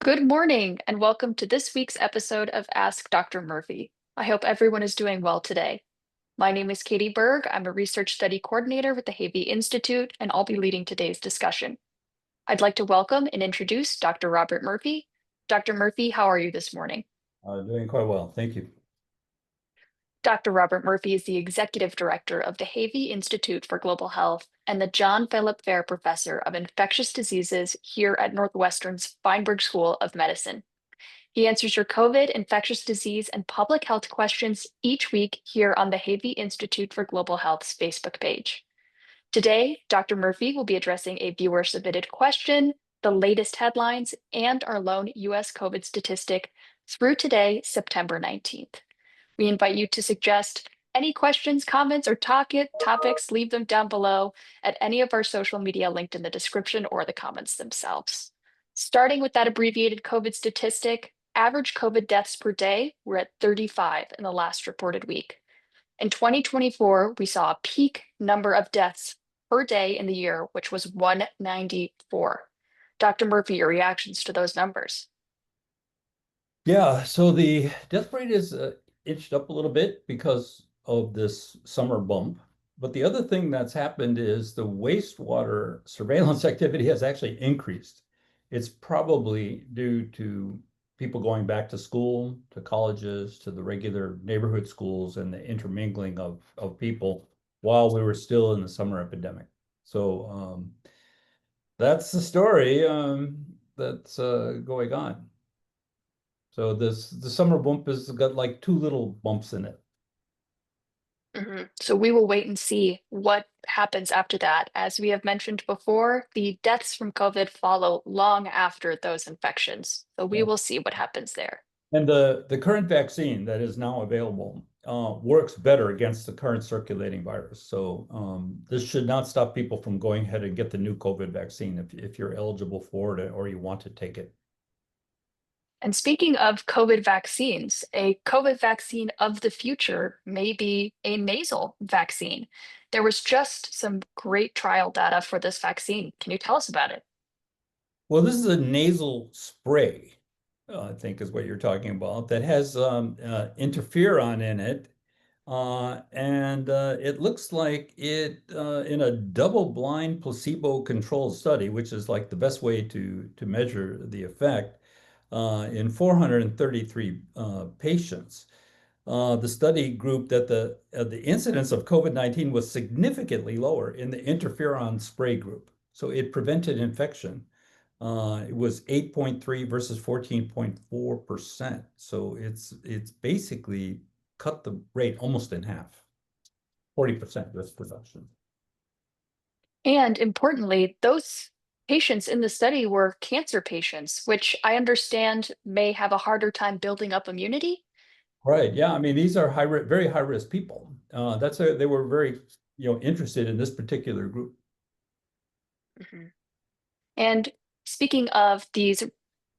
Good morning, and welcome to this week's episode of Ask Dr. Murphy. I hope everyone is doing well today. My name is Katie Berg. I'm a research study coordinator with the Havey Institute, and I'll be leading today's discussion. I'd like to welcome and introduce Dr. Robert Murphy. Dr. Murphy, how are you this morning? Doing quite well. Thank you. Dr. Robert Murphy is the executive director of the Havey Institute for Global Health and the John Philip Fair Professor of Infectious Diseases here at Northwestern's Feinberg School of Medicine. He answers your COVID, infectious disease, and public health questions each week here on the Havey Institute for Global Health's Facebook page. Today, Dr. Murphy will be addressing a viewer submitted question, the latest headlines, and our lone US COVID statistic through today, September 19th. We invite you to suggest any questions, comments, or topics, leave them down below at any of our social media linked in the description or the comments themselves. Starting with that abbreviated COVID statistic, average COVID deaths per day were at 35 in the last reported week. In 2024, we saw a peak number of deaths per day in the year, which was 194. Dr. Murphy, your reactions to those numbers? Yeah, so the death rate is inched up a little bit because of this summer bump. But the other thing that's happened is the wastewater surveillance activity has actually increased. It's probably due to people going back to school, to colleges, to the regular neighborhood schools, and the intermingling of people while we were still in the summer epidemic. So that's the story that's going on. So the summer bump has got like two little bumps in it. So we will wait and see what happens after that. As we have mentioned before, the deaths from COVID follow long after those infections. So we Yeah. will see what happens there. And the current vaccine that is now available works better against the current circulating virus. So this should not stop people from going ahead and get the new COVID vaccine if you're eligible for it or you want to take it. And speaking of COVID vaccines, a COVID vaccine of the future may be a nasal vaccine. There was just some great trial data for this vaccine. Can you tell us about it? Well, this is a nasal spray, I think is what you're talking about, that has interferon in it. And it looks like in a double-blind placebo-controlled study, which is like the best way to measure the effect, in 433 patients. The study group that the incidence of COVID-19 was significantly lower in the interferon spray group. So it prevented infection. It was 8.3 versus 14.4%. So it's basically cut the rate almost in half, 40% risk reduction. And importantly, those patients in the study were cancer patients, which I understand may have a harder time building up immunity. Right. Yeah. I mean, these are very high risk people. They were very, interested in this particular group. Mhm. And speaking of these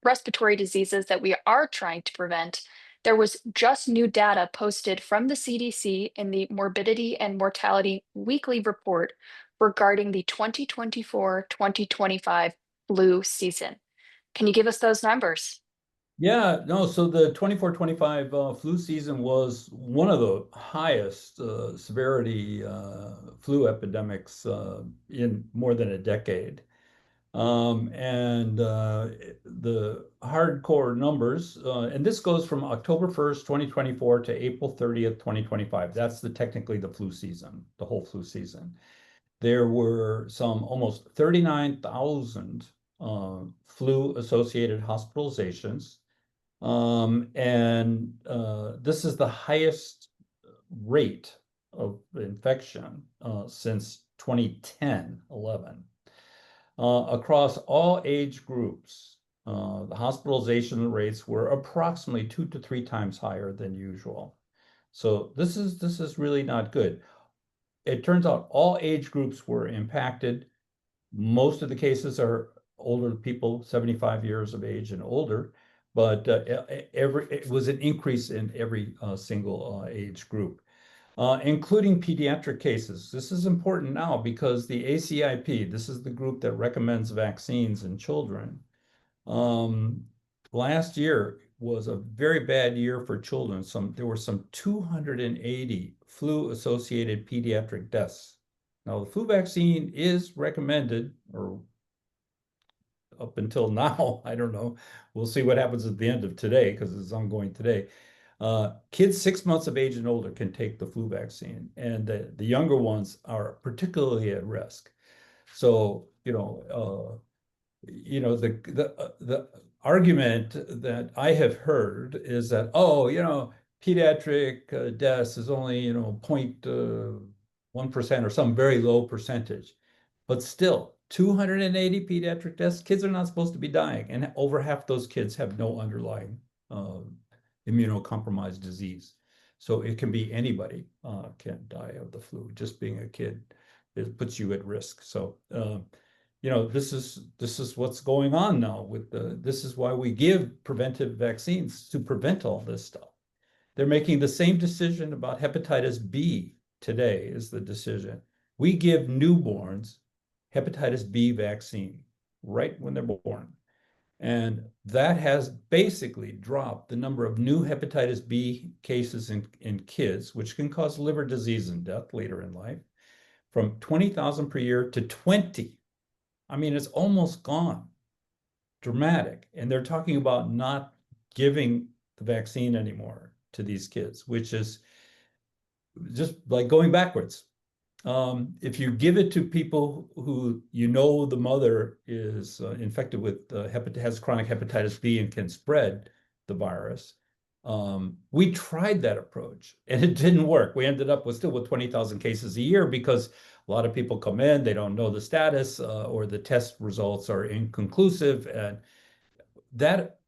respiratory diseases that we are trying to prevent, there was just new data posted from the CDC in the Morbidity and Mortality Weekly Report regarding the 2024-2025 flu season. Can you give us those numbers? Yeah, no, so the 24-25 flu season was one of the highest severity flu epidemics in more than a decade. And the hardcore numbers, and this goes from October 1st, 2024 to April 30th, 2025. That's technically the flu season, the whole flu season. There were some almost 39,000 flu-associated hospitalizations. And this is the highest rate of infection since 2010-11. Across all age groups, the hospitalization rates were approximately 2 to 3 times higher than usual. So this is really not good. It turns out all age groups were impacted. Most of the cases are older people, 75 years of age and older, but it was an increase in every single age group, including pediatric cases. This is important now because the ACIP, this is the group that recommends vaccines in children, um, last year was a very bad year for children. There were some 280 flu-associated pediatric deaths. Now, the flu vaccine is recommended, or up until now, I don't know. We'll see what happens at the end of today because it's ongoing today. Kids 6 months of age and older can take the flu vaccine, and the younger ones are particularly at risk. So, the argument that I have heard is that, oh, pediatric deaths is only 0.1% or some very low percentage, but still 280 pediatric deaths. Kids are not supposed to be dying, and over half those kids have no underlying uh, immunocompromised disease. So it can be anybody can die of the flu. Just being a kid, it puts you at risk. So this is what's going on now with this is why we give preventive vaccines to prevent all this stuff. They're making the same decision about hepatitis B today is the decision. We give newborns hepatitis B vaccine right when they're born. And that has basically dropped the number of new hepatitis B cases in kids, which can cause liver disease and death later in life, from 20,000 per year to 20. I mean, it's almost gone. Dramatic. And they're talking about not giving the vaccine anymore to these kids, which is just like going backwards. If you give it to people who the mother is infected with has chronic hepatitis B and can spread the virus, we tried that approach and it didn't work. We ended up still with 20,000 cases a year because a lot of people come in, they don't know the status or the test results are inconclusive, and that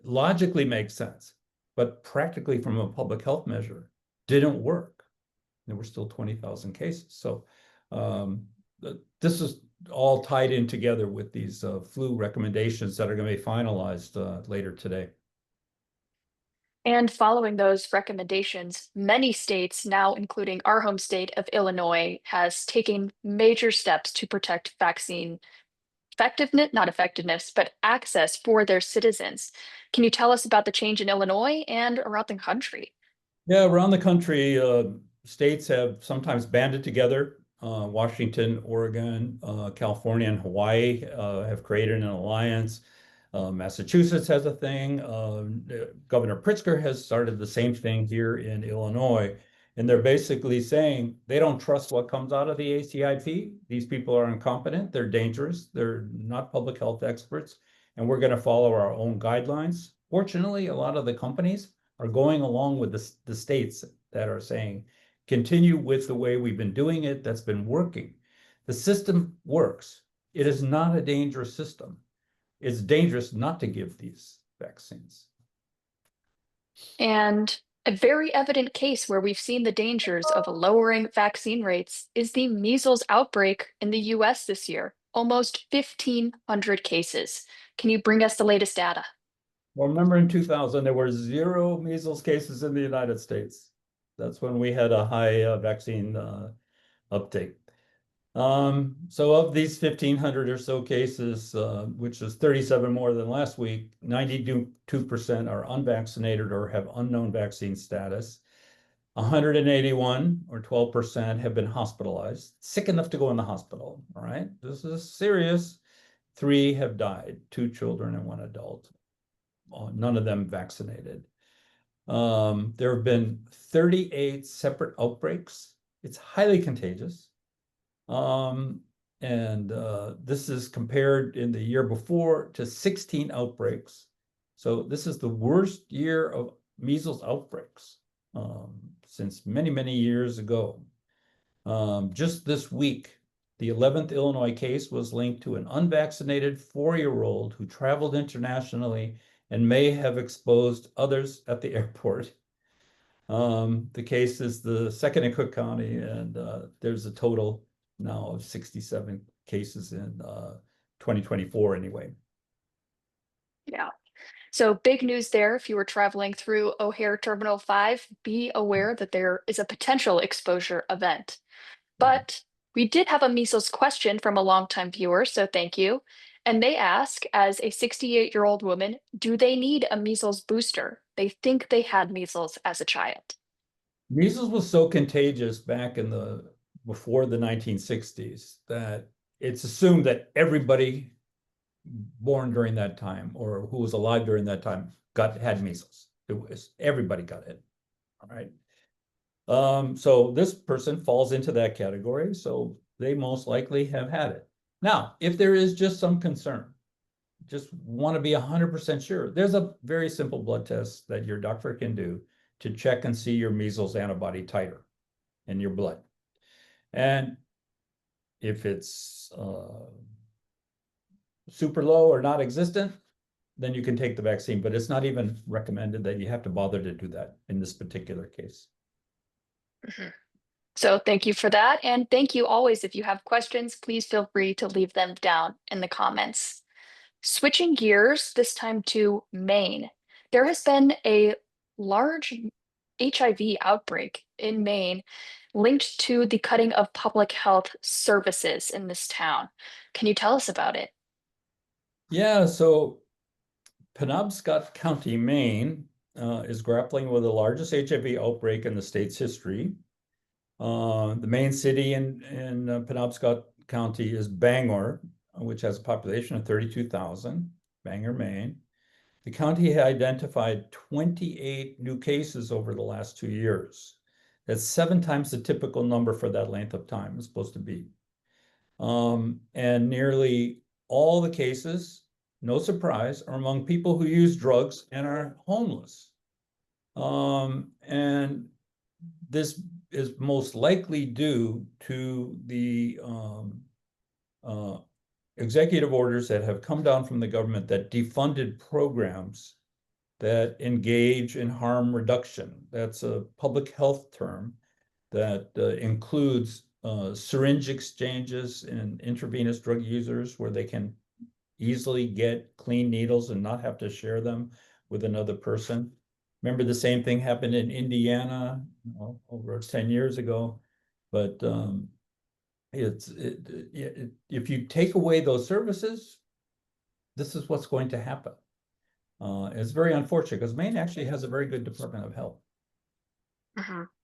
logically makes sense, but practically from a public health measure didn't work. There were still 20,000 cases. So this is all tied in together with these flu recommendations that are going to be finalized later today. And following those recommendations, many states, now including our home state of Illinois, has taken major steps to protect vaccine effectiveness, not effectiveness, but access for their citizens. Can you tell us about the change in Illinois and around the country? Yeah, around the country, states have sometimes banded together. Washington, Oregon, California, and Hawaii have created an alliance. Massachusetts has a thing. Governor Pritzker has started the same thing here in Illinois. And they're basically saying they don't trust what comes out of the ACIP. These people are incompetent. They're dangerous. They're not public health experts. And we're going to follow our own guidelines. Fortunately, a lot of the companies are going along with the states that are saying, continue with the way we've been doing it. That's been working. The system works. It is not a dangerous system. It's dangerous not to give these vaccines. And a very evident case where we've seen the dangers of lowering vaccine rates is the measles outbreak in the US this year, almost 1,500 cases. Can you bring us the latest data? Well, remember in 2000, there were 0 measles cases in the United States. That's when we had a high vaccine uptake. So of these 1,500 or so cases, which is 37 more than last week, 92% are unvaccinated or have unknown vaccine status. 181 or 12% have been hospitalized, sick enough to go in the hospital. All right, this is serious. 3 have died, 2 children and 1 adult. None of them vaccinated. There have been 38 separate outbreaks. It's highly contagious. And this is compared in the year before to 16 outbreaks. So this is the worst year of measles outbreaks since many, many years ago. Just this week, the 11th Illinois case was linked to an unvaccinated 4-year-old who traveled internationally and may have exposed others at the airport. The case is the second in Cook County, and there's a total now of 67 cases in 2024 anyway. Yeah. So big news there. If you were traveling through O'Hare Terminal 5, be aware that there is a potential exposure event. But we did have a measles question from a longtime viewer, so thank you. And they ask, as a 68-year-old woman, do they need a measles booster? They think they had measles as a child. Measles was so contagious back in the before the 1960s that it's assumed that everybody born during that time or who was alive during that time had measles. It was everybody got it. All right. So this person falls into that category, so they most likely have had it. Now, if there is just some concern, just want to be 100% sure, there's a very simple blood test that your doctor can do to check and see your measles antibody titer in your blood. And if it's super low or not existent, then you can take the vaccine, but it's not even recommended that you have to bother to do that in this particular case. Mhm. So thank you for that. And thank you always. If you have questions, please feel free to leave them down in the comments. Switching gears, this time to Maine. There has been a large HIV outbreak in Maine linked to the cutting of public health services in this town. Can you tell us about it? Yeah, so Penobscot County, Maine, is grappling with the largest HIV outbreak in the state's history. The main city in Penobscot County is Bangor, which has a population of 32,000, Bangor, Maine. The county had identified 28 new cases over the last 2 years. That's 7 times the typical number for that length of time it's supposed to be. And nearly all the cases, no surprise, are among people who use drugs and are homeless. And this is most likely due to the uh, executive orders that have come down from the government that defunded programs that engage in harm reduction. That's a public health term that includes syringe exchanges in intravenous drug users where they can easily get clean needles and not have to share them with another person. Remember the same thing happened in Indiana, over 10 years ago. But if you take away those services, this is what's going to happen. It's very unfortunate because Maine actually has a very good Department of Health.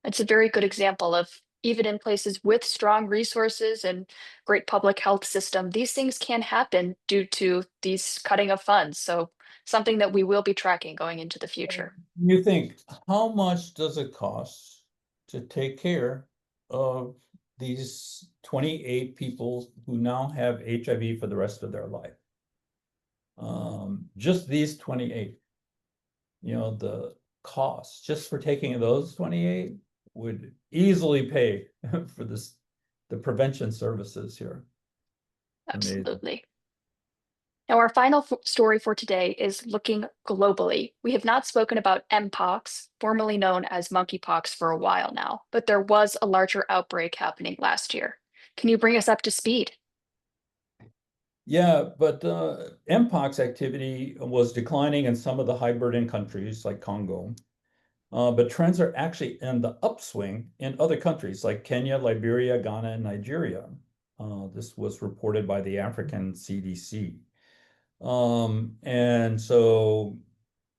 It's a very good example of even in places with strong resources and great public health system, these things can happen due to these cutting of funds. So something that we will be tracking going into the future. You think, how much does it cost to take care of these 28 people who now have HIV for the rest of their life? Just these 28, the cost just for taking those 28 would easily pay for the prevention services here. Amazing. Absolutely. Now, our final story for today is looking globally. We have not spoken about mpox, formerly known as monkeypox, for a while now, but there was a larger outbreak happening last year. Can you bring us up to speed? Yeah, but mpox activity was declining in some of the high burden countries like Congo. But trends are actually in the upswing in other countries like Kenya, Liberia, Ghana, and Nigeria. This was reported by the African CDC. And so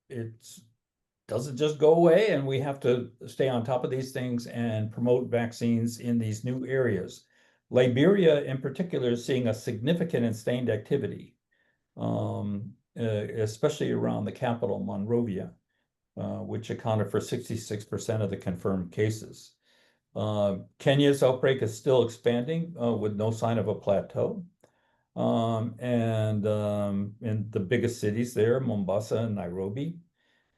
it doesn't just go away, and we have to stay on top of these things and promote vaccines in these new areas. Liberia, in particular, is seeing a significant and sustained activity, especially around the capital, Monrovia, which accounted for 66% of the confirmed cases. Kenya's outbreak is still expanding with no sign of a plateau. And in the biggest cities there, Mombasa and Nairobi.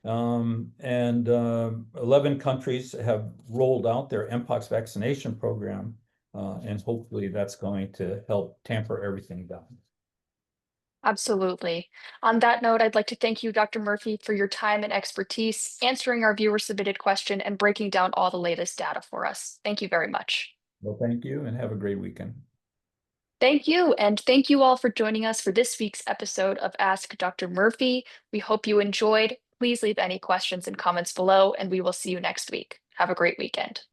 And 11 countries have rolled out their mpox vaccination program, and hopefully that's going to help tamper everything down. Absolutely. On that note, I'd like to thank you, Dr. Murphy, for your time and expertise, answering our viewer submitted question and breaking down all the latest data for us. Thank you very much. Well, thank you and have a great weekend. Thank you. And thank you all for joining us for this week's episode of Ask Dr. Murphy. We hope you enjoyed. Please leave any questions and comments below, and we will see you next week. Have a great weekend.